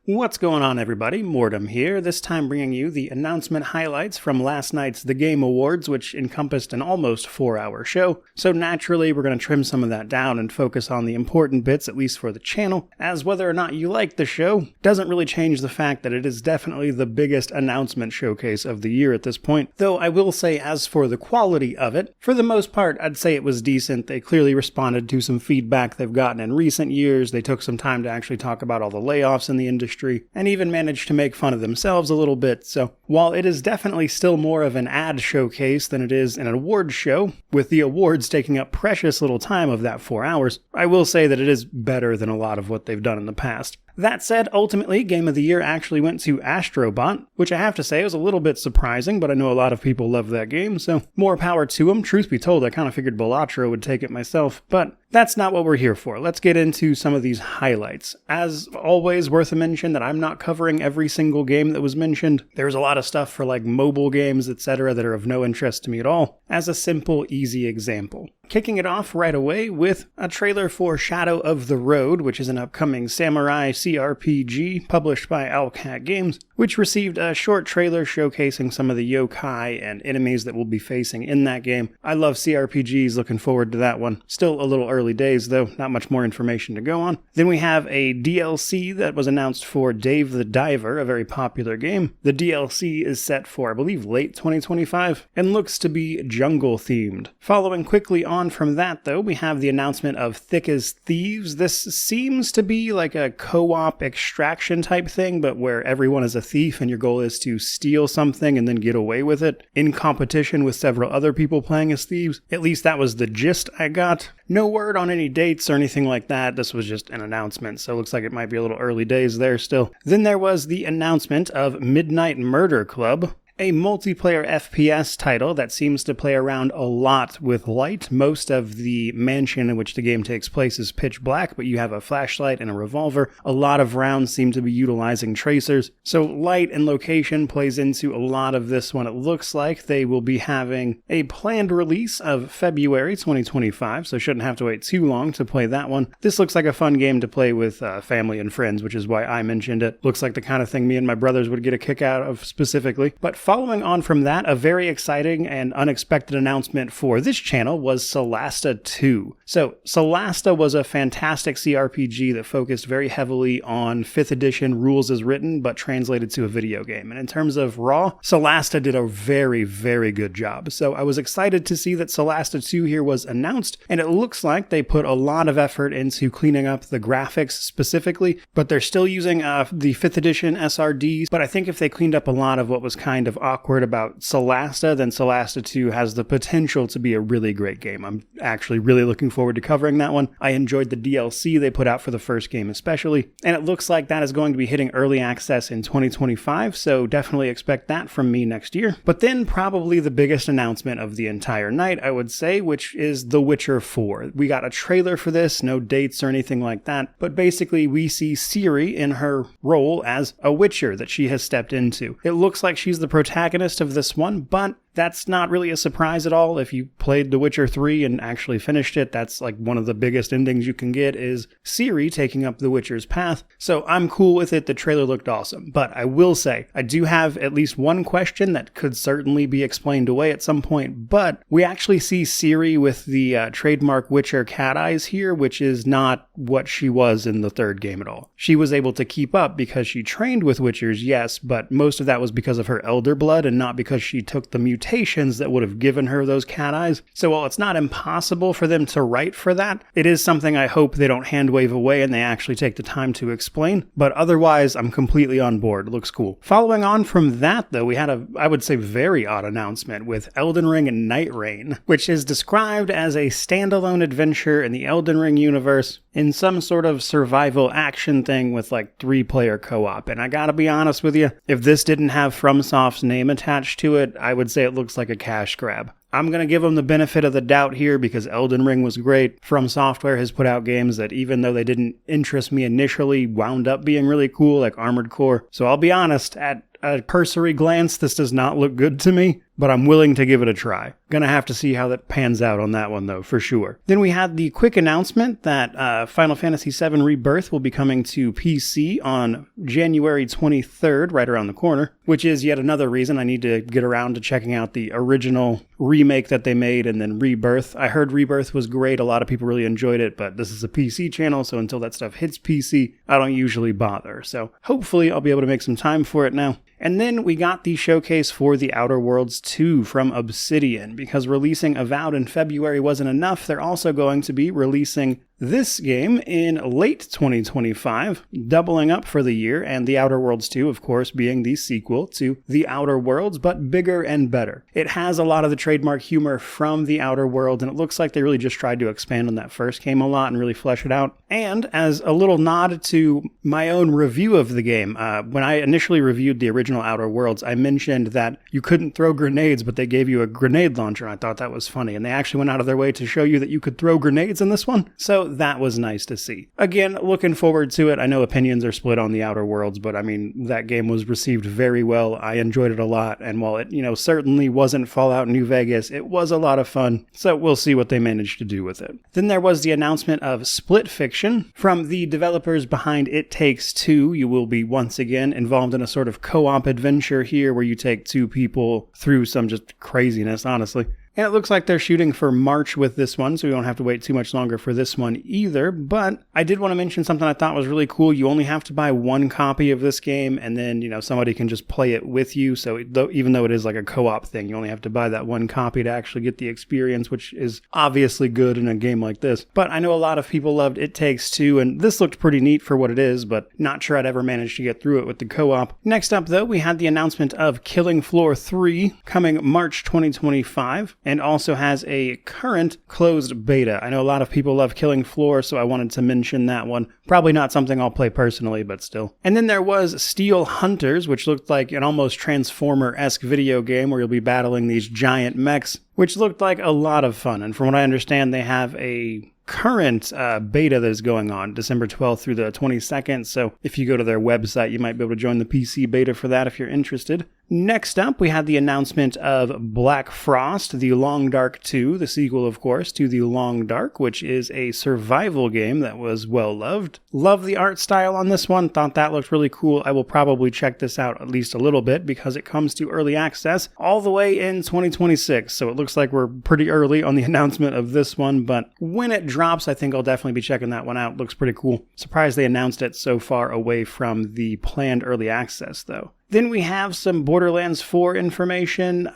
What's going on, everybody? Mortem here, this time bringing you the announcement highlights from last night's The Game Awards, which encompassed an almost 4-hour show. So naturally, we're going to trim some of that down and focus on the important bits, at least for the channel, as whether or not you like the show doesn't really change the fact that it is definitely the biggest announcement showcase of the year at this point. Though I will say, as for the quality of it, for the most part, I'd say it was decent. They clearly responded to some feedback they've gotten in recent years. They took some time to actually talk about all the layoffs in the industry, and even managed to make fun of themselves a little bit. So while it is definitely still more of an ad showcase than it is an awards show, with the awards taking up precious little time of that 4 hours, I will say that it is better than a lot of what they've done in the past. That said, ultimately, Game of the Year actually went to Astrobot, which I have to say was a little bit surprising, but I know a lot of people love that game, so more power to them. Truth be told, I kind of figured Balatro would take it myself, but that's not what we're here for. Let's get into some of these highlights. As always, worth a mention that I'm not covering every single game that was mentioned. There's a lot of stuff for like mobile games, etc. that are of no interest to me at all, as a simple, easy example. Kicking it off right away with a trailer for Shadow of the Road, which is an upcoming samurai CRPG published by Owlcat Games, which received a short trailer showcasing some of the yokai and enemies that we'll be facing in that game. I love CRPGs, looking forward to that one. Still a little early days though, not much more information to go on. Then we have a DLC that was announced for Dave the Diver, a very popular game. The DLC is set for, I believe, late 2025, and looks to be jungle themed. Following quickly on from that though, we have the announcement of Thick as Thieves. This seems to be like a co-op extraction type thing, but where everyone is a thief and your goal is to steal something and then get away with it in competition with several other people playing as thieves. At least that was the gist I got. No word on any dates or anything like that. This was just an announcement, so it looks like it might be a little early days there still. Then there was the announcement of Midnight Murder Club, a multiplayer FPS title that seems to play around a lot with light. Most of the mansion in which the game takes place is pitch black, but you have a flashlight and a revolver. A lot of rounds seem to be utilizing tracers, so light and location plays into a lot of this one. It looks like they will be having a planned release of February 2025, so shouldn't have to wait too long to play that one. This looks like a fun game to play with family and friends, which is why I mentioned it. Looks like the kind of thing me and my brothers would get a kick out of specifically. But following on from that, a very exciting and unexpected announcement for this channel was Solasta 2. So, Solasta was a fantastic CRPG that focused very heavily on 5th edition rules as written, but translated to a video game. And in terms of raw, Solasta did a very, very good job. So I was excited to see that Solasta 2 here was announced, and it looks like they put a lot of effort into cleaning up the graphics specifically, but they're still using the 5th edition SRDs. But I think if they cleaned up a lot of what was kind of awkward about Solasta, then Solasta 2 has the potential to be a really great game. I'm actually really looking forward to covering that one. I enjoyed the DLC they put out for the first game especially, and it looks like that is going to be hitting early access in 2025, so definitely expect that from me next year. But then probably the biggest announcement of the entire night, I would say, which is The Witcher 4. We got a trailer for this, no dates or anything like that, but basically we see Ciri in her role as a Witcher that she has stepped into. It looks like she's the protagonist of this one, but that's not really a surprise at all. If you played The Witcher 3 and actually finished it, that's like one of the biggest endings you can get is Ciri taking up the Witcher's path. So I'm cool with it. The trailer looked awesome. But I will say, I do have at least one question that could certainly be explained away at some point. But we actually see Ciri with the trademark Witcher cat eyes here, which is not what she was in the third game at all. She was able to keep up because she trained with Witchers, yes, but most of that was because of her elder blood and not because she took the mutations that would have given her those cat eyes. So while it's not impossible for them to write for that, it is something I hope they don't hand wave away and they actually take the time to explain. But otherwise, I'm completely on board. It looks cool. Following on from that, though, we had a, I would say, very odd announcement with Elden Ring and Nightrein, which is described as a standalone adventure in the Elden Ring universe in some sort of survival action thing with like 3-player co-op. And I gotta be honest with you, if this didn't have FromSoft's name attached to it, I would say it looks like a cash grab. I'm going to give them the benefit of the doubt here because Elden Ring was great. From Software has put out games that even though they didn't interest me initially, wound up being really cool, like Armored Core. So I'll be honest, at a cursory glance, this does not look good to me. but I'm willing to give it a try. Gonna have to see how that pans out on that one, though, for sure. Then we had the quick announcement that Final Fantasy VII Rebirth will be coming to PC on January 23rd, right around the corner, which is yet another reason I need to get around to checking out the original remake that they made and then Rebirth. I heard Rebirth was great. A lot of people really enjoyed it, but this is a PC channel, so until that stuff hits PC, I don't usually bother. So hopefully I'll be able to make some time for it now. And then we got the showcase for The Outer Worlds 2 from Obsidian. Because releasing Avowed in February wasn't enough, they're also going to be releasing this game in late 2025, doubling up for the year, and The Outer Worlds 2, of course, being the sequel to The Outer Worlds, but bigger and better. It has a lot of the trademark humor from The Outer Worlds, and it looks like they really just tried to expand on that first game a lot and really flesh it out. And as a little nod to my own review of the game, when I initially reviewed the original Outer Worlds, I mentioned that you couldn't throw grenades, but they gave you a grenade launcher. I thought that was funny, and they actually went out of their way to show you that you could throw grenades in this one, so that was nice to see. Again, looking forward to it. I know opinions are split on The Outer Worlds, but I mean, that game was received very well. I enjoyed it a lot, and while it, certainly wasn't Fallout New Vegas, it was a lot of fun, so we'll see what they managed to do with it. Then there was the announcement of Split Fiction from the developers behind It Takes Two. You will be once again involved in a sort of co-op adventure here where you take two people through some just craziness, honestly. And it looks like they're shooting for March with this one, so we don't have to wait too much longer for this one either. But I did want to mention something I thought was really cool. You only have to buy one copy of this game, and then, somebody can just play it with you. So even though it is like a co-op thing, you only have to buy that one copy to actually get the experience, which is obviously good in a game like this. But I know a lot of people loved It Takes Two, and this looked pretty neat for what it is, but not sure I'd ever manage to get through it with the co-op. Next up, though, we had the announcement of Killing Floor 3 coming March 2025. And also has a current closed beta. I know a lot of people love Killing Floor, so I wanted to mention that one. Probably not something I'll play personally, but still. And then there was Steel Hunters, which looked like an almost Transformer-esque video game where you'll be battling these giant mechs, which looked like a lot of fun. And from what I understand, they have a current beta that is going on December 12th through the 22nd, so if you go to their website, you might be able to join the PC beta for that if you're interested. Next up, we had the announcement of Blackfrost, The Long Dark 2, the sequel, of course, to The Long Dark, which is a survival game that was well loved. Love the art style on this one, thought that looked really cool. I will probably check this out at least a little bit because it comes to early access all the way in 2026, so it looks like we're pretty early on the announcement of this one, but when it drops, I think I'll definitely be checking that one out. Looks pretty cool. Surprised they announced it so far away from the planned early access, though. Then we have some Borderlands 4 information,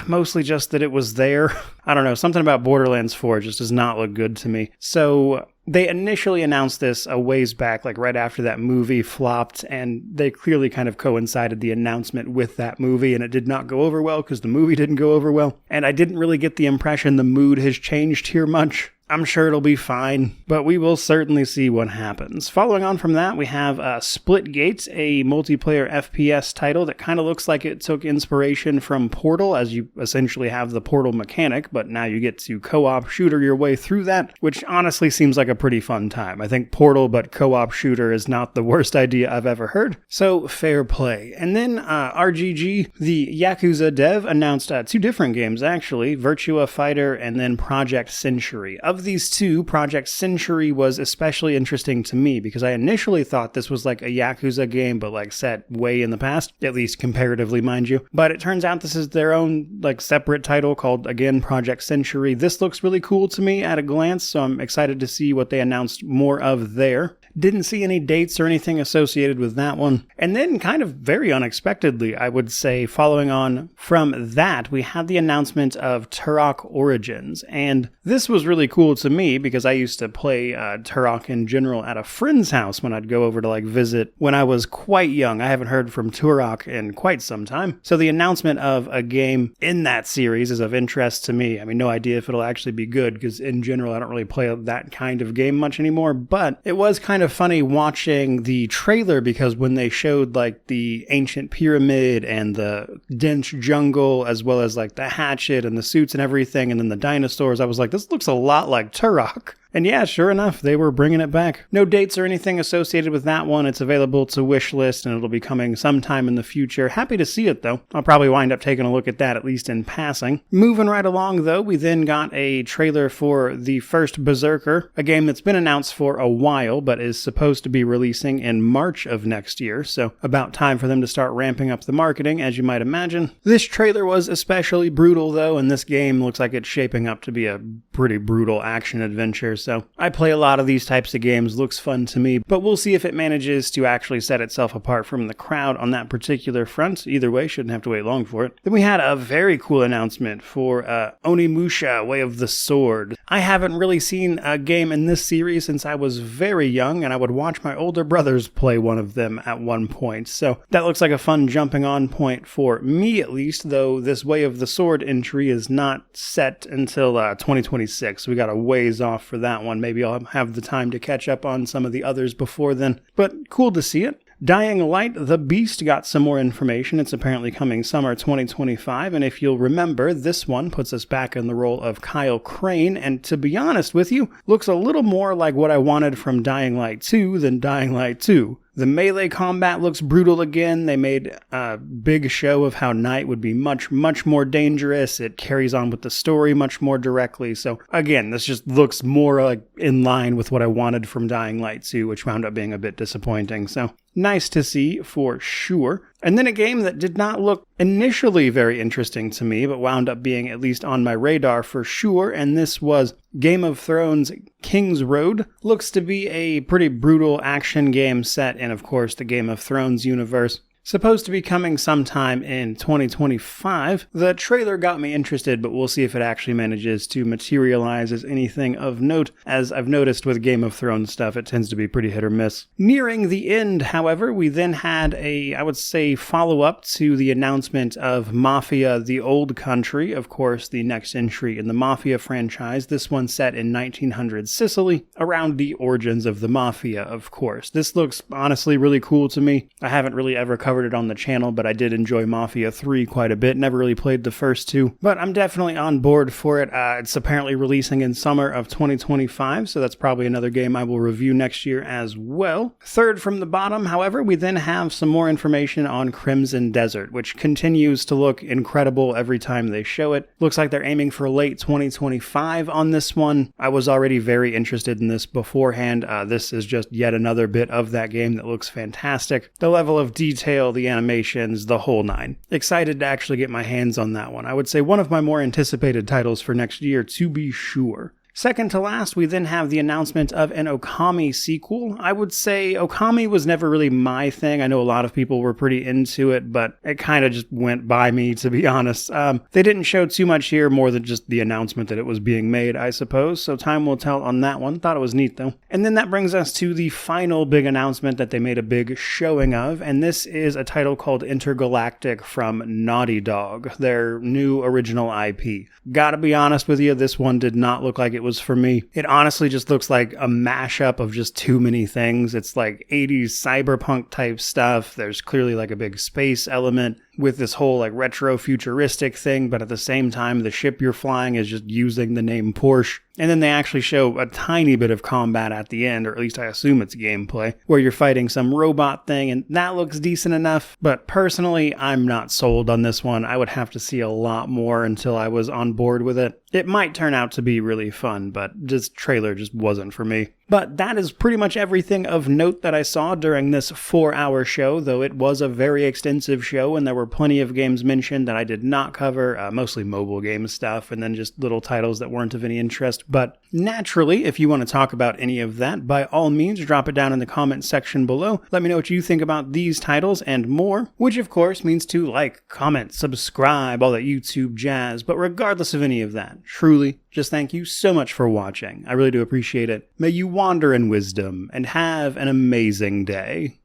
mostly just that it was there. I don't know, something about Borderlands 4 just does not look good to me. So they initially announced this a ways back, like right after that movie flopped, and they clearly kind of coincided the announcement with that movie, and it did not go over well because the movie didn't go over well. And I didn't really get the impression the mood has changed here much. I'm sure it'll be fine, but we will certainly see what happens. Following on from that, we have Splitgate, a multiplayer FPS title that kind of looks like it took inspiration from Portal, as you essentially have the Portal mechanic, but now you get to co-op shooter your way through that, which honestly seems like a pretty fun time. I think Portal but co-op shooter is not the worst idea I've ever heard, so fair play. And then RGG, the Yakuza dev, announced two different games actually, Virtua Fighter and then Project Century. Of these two, Project Century was especially interesting to me because I initially thought this was like a Yakuza game, but like set way in the past, at least comparatively, mind you. But it turns out this is their own like separate title called, again, Project Century. This looks really cool to me at a glance, so I'm excited to see what they announced more of there. Didn't see any dates or anything associated with that one. And then kind of very unexpectedly, I would say, following on from that, we had the announcement of Turok Origins. And this was really cool to me because I used to play Turok in general at a friend's house when I'd go over to like visit when I was quite young. I haven't heard from Turok in quite some time. So the announcement of a game in that series is of interest to me. I mean, no idea if it'll actually be good because in general, I don't really play that kind of game much anymore, but it was kind of funny watching the trailer because when they showed like the ancient pyramid and the dense jungle as well as like the hatchet and the suits and everything and then the dinosaurs, I was like, this looks a lot like Turok. And yeah, sure enough, they were bringing it back. No dates or anything associated with that one. It's available to wishlist and it'll be coming sometime in the future. Happy to see it though. I'll probably wind up taking a look at that, at least in passing. Moving right along though, we then got a trailer for the First Berserker, a game that's been announced for a while but is supposed to be releasing in March of next year, so about time for them to start ramping up the marketing, as you might imagine. This trailer was especially brutal though, and this game looks like it's shaping up to be a pretty brutal action adventure, so I play a lot of these types of games, looks fun to me, but we'll see if it manages to actually set itself apart from the crowd on that particular front. Either way, shouldn't have to wait long for it. Then we had a very cool announcement for Onimusha Way of the Sword. I haven't really seen a game in this series since I was very young, and I would watch my older brothers play one of them at one point, so that looks like a fun jumping on point for me at least, though this Way of the Sword entry is not set until 2026. We got a ways off for that one. Maybe I'll have the time to catch up on some of the others before then, but cool to see it. Dying Light, The Beast got some more information. It's apparently coming summer 2025, and if you'll remember, this one puts us back in the role of Kyle Crane, and to be honest with you, looks a little more like what I wanted from Dying Light 2 than Dying Light 2. The melee combat looks brutal again. They made a big show of how Night would be much more dangerous. It carries on with the story much more directly. So again, this just looks more like in line with what I wanted from Dying Light 2, which wound up being a bit disappointing. So nice to see for sure. And then a game that did not look initially very interesting to me, but wound up being at least on my radar for sure, and this was Game of Thrones Kingsroad. Looks to be a pretty brutal action game set in, of course, the Game of Thrones universe. Supposed to be coming sometime in 2025. The trailer got me interested, but we'll see if it actually manages to materialize as anything of note. As I've noticed with Game of Thrones stuff, it tends to be pretty hit or miss. Nearing the end, however, we then had I would say, follow-up to the announcement of Mafia The Old Country, of course, the next entry in the Mafia franchise. This one set in 1900 Sicily, around the origins of the Mafia, of course. This looks honestly really cool to me. I haven't really ever covered it on the channel, but I did enjoy Mafia 3 quite a bit. Never really played the first two, but I'm definitely on board for it. It's apparently releasing in summer of 2025, so that's probably another game I will review next year as well. Third from the bottom, however, we then have some more information on Crimson Desert, which continues to look incredible every time they show it. Looks like they're aiming for late 2025 on this one. I was already very interested in this beforehand. This is just yet another bit of that game that looks fantastic. The level of detail, the animations, the whole nine. Excited to actually get my hands on that one. I would say one of my more anticipated titles for next year, to be sure. Second to last, we then have the announcement of an Okami sequel. I would say Okami was never really my thing. I know a lot of people were pretty into it, but it kind of just went by me, to be honest. They didn't show too much here, more than just the announcement that it was being made, I suppose, so time will tell on that one. Thought it was neat, though. And then that brings us to the final big announcement that they made a big showing of, and this is a title called Intergalactic from Naughty Dog, their new original IP. Gotta be honest with you, this one did not look like it was for me. It honestly just looks like a mashup of just too many things. It's like 80s cyberpunk type stuff. There's clearly like a big space element with this whole like retro futuristic thing, but at the same time the ship you're flying is just using the name Porsche. And then they actually show a tiny bit of combat at the end, or at least I assume it's gameplay, where you're fighting some robot thing, and that looks decent enough. But personally, I'm not sold on this one. I would have to see a lot more until I was on board with it. It might turn out to be really fun, but this trailer just wasn't for me. But that is pretty much everything of note that I saw during this 4-hour show, though it was a very extensive show and there were plenty of games mentioned that I did not cover, mostly mobile game stuff and then just little titles that weren't of any interest. But naturally, if you want to talk about any of that, by all means, drop it down in the comment section below. Let me know what you think about these titles and more, which of course means to like, comment, subscribe, all that YouTube jazz. But regardless of any of that, truly, just thank you so much for watching. I really do appreciate it. May you wander in wisdom and have an amazing day.